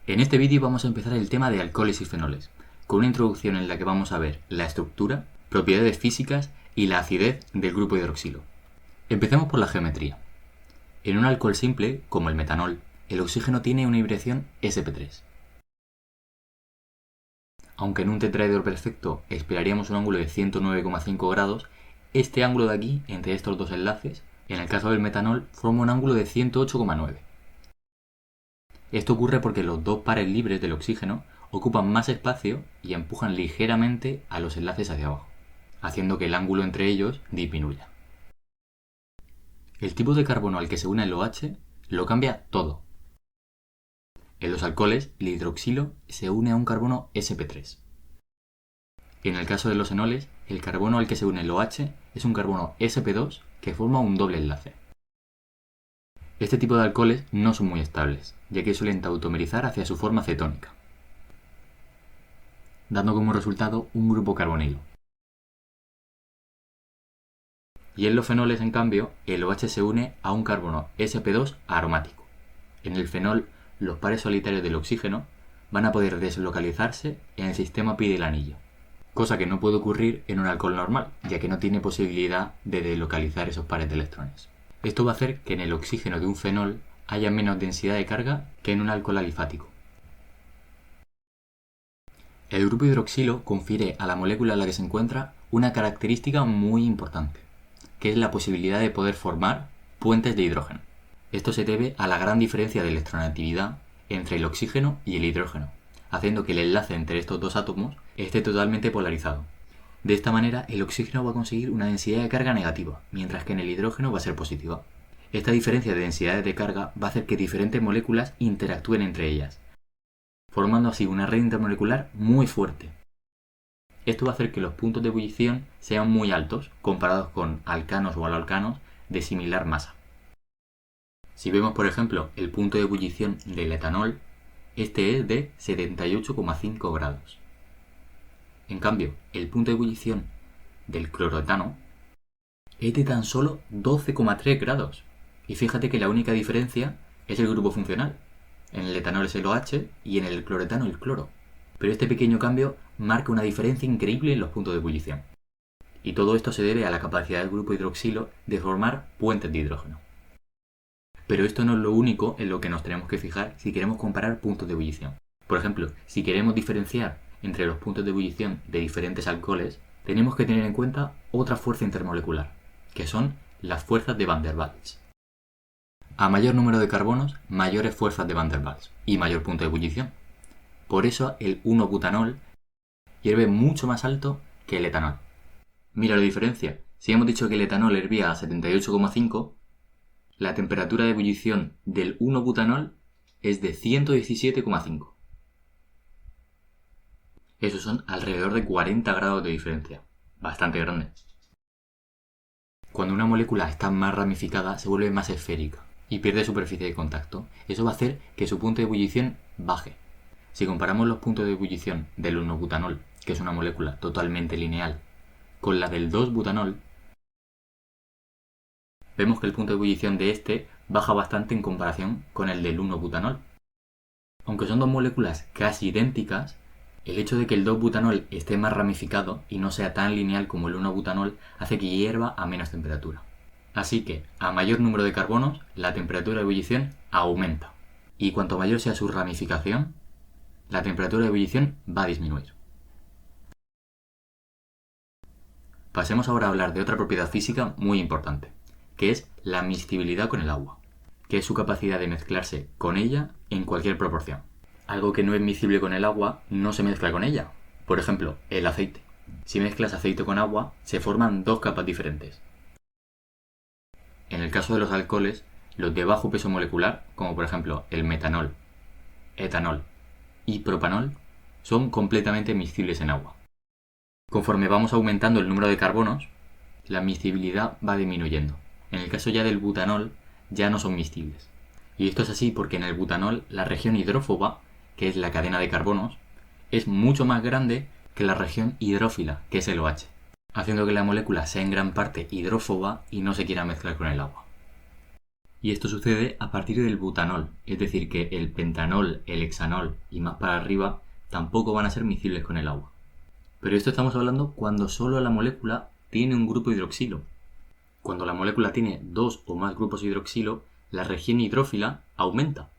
En este vídeo vamos a empezar el tema de alcoholes y fenoles, con una introducción en la que vamos a ver la estructura, propiedades físicas y la acidez del grupo hidroxilo. Empecemos por la geometría. En un alcohol simple, como el metanol, el oxígeno tiene una vibración sp3. Aunque en un tetraedro perfecto esperaríamos un ángulo de 109,5 grados, este ángulo de aquí, entre estos dos enlaces, en el caso del metanol, forma un ángulo de 108,9. Esto ocurre porque los dos pares libres del oxígeno ocupan más espacio y empujan ligeramente a los enlaces hacia abajo, haciendo que el ángulo entre ellos disminuya. El tipo de carbono al que se une el OH lo cambia todo. En los alcoholes, el hidroxilo se une a un carbono sp3. En el caso de los enoles, el carbono al que se une el OH es un carbono sp2 que forma un doble enlace. Este tipo de alcoholes no son muy estables, ya que suelen tautomerizar hacia su forma cetónica, dando como resultado un grupo carbonilo. Y en los fenoles, en cambio, el OH se une a un carbono sp2 aromático. En el fenol, los pares solitarios del oxígeno van a poder deslocalizarse en el sistema pi del anillo, cosa que no puede ocurrir en un alcohol normal, ya que no tiene posibilidad de deslocalizar esos pares de electrones. Esto va a hacer que en el oxígeno de un fenol haya menos densidad de carga que en un alcohol alifático. El grupo hidroxilo confiere a la molécula en la que se encuentra una característica muy importante, que es la posibilidad de poder formar puentes de hidrógeno. Esto se debe a la gran diferencia de electronegatividad entre el oxígeno y el hidrógeno, haciendo que el enlace entre estos dos átomos esté totalmente polarizado. De esta manera, el oxígeno va a conseguir una densidad de carga negativa, mientras que en el hidrógeno va a ser positiva. Esta diferencia de densidades de carga va a hacer que diferentes moléculas interactúen entre ellas, formando así una red intermolecular muy fuerte. Esto va a hacer que los puntos de ebullición sean muy altos, comparados con alcanos o aloalcanos de similar masa. Si vemos, por ejemplo, el punto de ebullición del etanol, este es de 78,5 grados. En cambio, el punto de ebullición del cloroetano es de tan solo 12,3 grados. Y fíjate que la única diferencia es el grupo funcional. En el etanol es el OH y en el cloroetano el cloro. Pero este pequeño cambio marca una diferencia increíble en los puntos de ebullición. Y todo esto se debe a la capacidad del grupo hidroxilo de formar puentes de hidrógeno. Pero esto no es lo único en lo que nos tenemos que fijar si queremos comparar puntos de ebullición. Por ejemplo, si queremos diferenciar entre los puntos de ebullición de diferentes alcoholes, tenemos que tener en cuenta otra fuerza intermolecular, que son las fuerzas de Van der Waals. A mayor número de carbonos, mayores fuerzas de Van der Waals y mayor punto de ebullición. Por eso el 1-butanol hierve mucho más alto que el etanol. Mira la diferencia. Si hemos dicho que el etanol hervía a 78,5, la temperatura de ebullición del 1-butanol es de 117,5. Esos son alrededor de 40 grados de diferencia, bastante grande. Cuando una molécula está más ramificada se vuelve más esférica y pierde superficie de contacto. Eso va a hacer que su punto de ebullición baje. Si comparamos los puntos de ebullición del 1-butanol, que es una molécula totalmente lineal, con la del 2-butanol, vemos que el punto de ebullición de este baja bastante en comparación con el del 1-butanol. Aunque son dos moléculas casi idénticas, el hecho de que el 2-butanol esté más ramificado y no sea tan lineal como el 1-butanol hace que hierva a menos temperatura. Así que, a mayor número de carbonos, la temperatura de ebullición aumenta. Y cuanto mayor sea su ramificación, la temperatura de ebullición va a disminuir. Pasemos ahora a hablar de otra propiedad física muy importante, que es la miscibilidad con el agua, que es su capacidad de mezclarse con ella en cualquier proporción. Algo que no es miscible con el agua no se mezcla con ella. Por ejemplo, el aceite. Si mezclas aceite con agua, se forman dos capas diferentes. En el caso de los alcoholes, los de bajo peso molecular, como por ejemplo el metanol, etanol y propanol, son completamente miscibles en agua. Conforme vamos aumentando el número de carbonos, la miscibilidad va disminuyendo. En el caso ya del butanol, ya no son miscibles. Y esto es así porque en el butanol la región hidrófoba, que es la cadena de carbonos, es mucho más grande que la región hidrófila, que es el OH, haciendo que la molécula sea en gran parte hidrófoba y no se quiera mezclar con el agua. Y esto sucede a partir del butanol, es decir, que el pentanol, el hexanol y más para arriba tampoco van a ser miscibles con el agua. Pero esto estamos hablando cuando solo la molécula tiene un grupo hidroxilo. Cuando la molécula tiene dos o más grupos hidroxilo, la región hidrófila aumenta,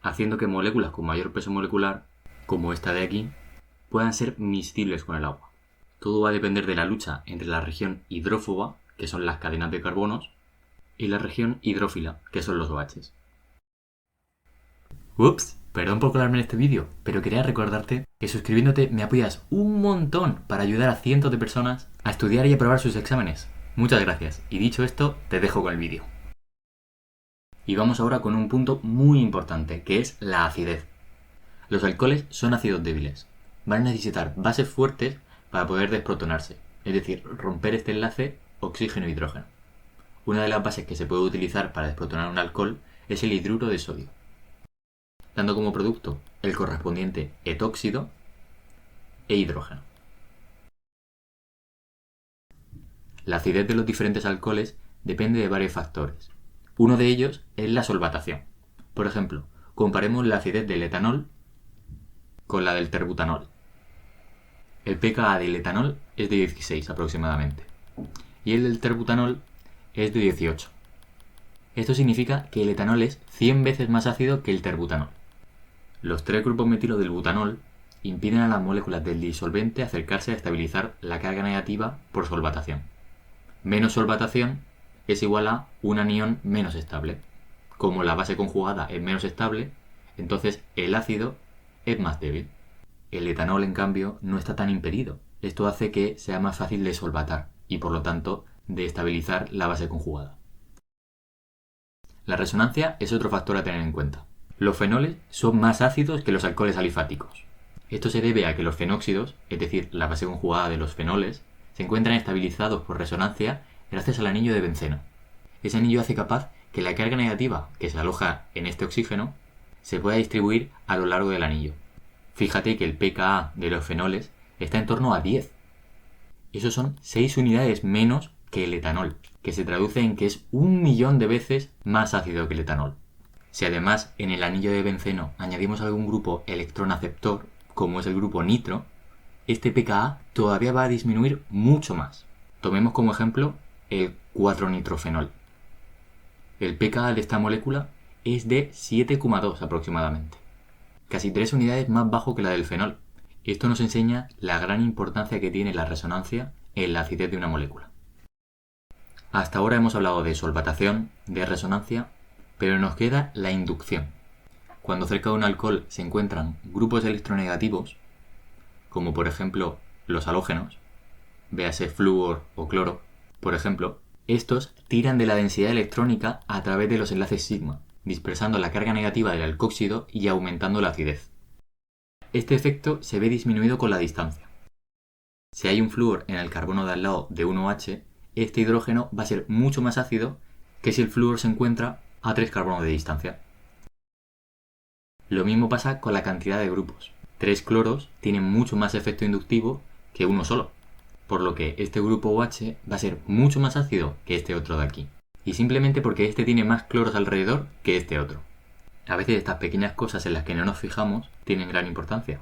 haciendo que moléculas con mayor peso molecular, como esta de aquí, puedan ser miscibles con el agua. Todo va a depender de la lucha entre la región hidrófoba, que son las cadenas de carbonos, y la región hidrófila, que son los OHs. Ups, perdón por colarme en este vídeo, pero quería recordarte que suscribiéndote me apoyas un montón para ayudar a cientos de personas a estudiar y aprobar sus exámenes. Muchas gracias, y dicho esto, te dejo con el vídeo. Y vamos ahora con un punto muy importante, que es la acidez. Los alcoholes son ácidos débiles. Van a necesitar bases fuertes para poder desprotonarse, es decir, romper este enlace oxígeno-hidrógeno. Una de las bases que se puede utilizar para desprotonar un alcohol es el hidruro de sodio, dando como producto el correspondiente etóxido e hidrógeno. La acidez de los diferentes alcoholes depende de varios factores. Uno de ellos es la solvatación. Por ejemplo, comparemos la acidez del etanol con la del terbutanol. El pKa del etanol es de 16 aproximadamente y el del terbutanol es de 18. Esto significa que el etanol es 100 veces más ácido que el terbutanol. Los 3 grupos metilo del butanol impiden a las moléculas del disolvente acercarse a estabilizar la carga negativa por solvatación. Menos solvatación es igual a un anión menos estable. Como la base conjugada es menos estable, entonces el ácido es más débil. El etanol, en cambio, no está tan impedido. Esto hace que sea más fácil de solvatar y, por lo tanto, de estabilizar la base conjugada. La resonancia es otro factor a tener en cuenta. Los fenoles son más ácidos que los alcoholes alifáticos. Esto se debe a que los fenóxidos, es decir, la base conjugada de los fenoles, se encuentran estabilizados por resonancia gracias al anillo de benceno. Ese anillo hace capaz que la carga negativa que se aloja en este oxígeno se pueda distribuir a lo largo del anillo. Fíjate que el pKa de los fenoles está en torno a 10. Esos son 6 unidades menos que el etanol, que se traduce en que es 1.000.000 de veces más ácido que el etanol. Si además en el anillo de benceno añadimos algún grupo electrón aceptor, como es el grupo nitro, este pKa todavía va a disminuir mucho más. Tomemos como ejemplo el 4-nitrofenol. El pKa de esta molécula es de 7,2 aproximadamente, casi 3 unidades más bajo que la del fenol. Esto nos enseña la gran importancia que tiene la resonancia en la acidez de una molécula. Hasta ahora hemos hablado de solvatación, de resonancia, pero nos queda la inducción. Cuando cerca de un alcohol se encuentran grupos electronegativos, como por ejemplo los halógenos, véase flúor o cloro, por ejemplo, estos tiran de la densidad electrónica a través de los enlaces sigma, dispersando la carga negativa del alcóxido y aumentando la acidez. Este efecto se ve disminuido con la distancia. Si hay un flúor en el carbono de al lado de un OH, este hidrógeno va a ser mucho más ácido que si el flúor se encuentra a 3 carbonos de distancia. Lo mismo pasa con la cantidad de grupos. 3 cloros tienen mucho más efecto inductivo que uno solo, por lo que este grupo OH va a ser mucho más ácido que este otro de aquí, y simplemente porque este tiene más cloros alrededor que este otro. A veces estas pequeñas cosas en las que no nos fijamos tienen gran importancia.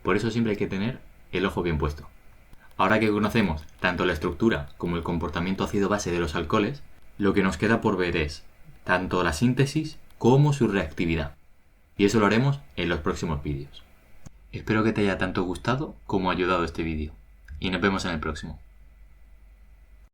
Por eso siempre hay que tener el ojo bien puesto. Ahora que conocemos tanto la estructura como el comportamiento ácido-base de los alcoholes, lo que nos queda por ver es tanto la síntesis como su reactividad. Y eso lo haremos en los próximos vídeos. Espero que te haya tanto gustado como ayudado este vídeo. Y nos vemos en el próximo.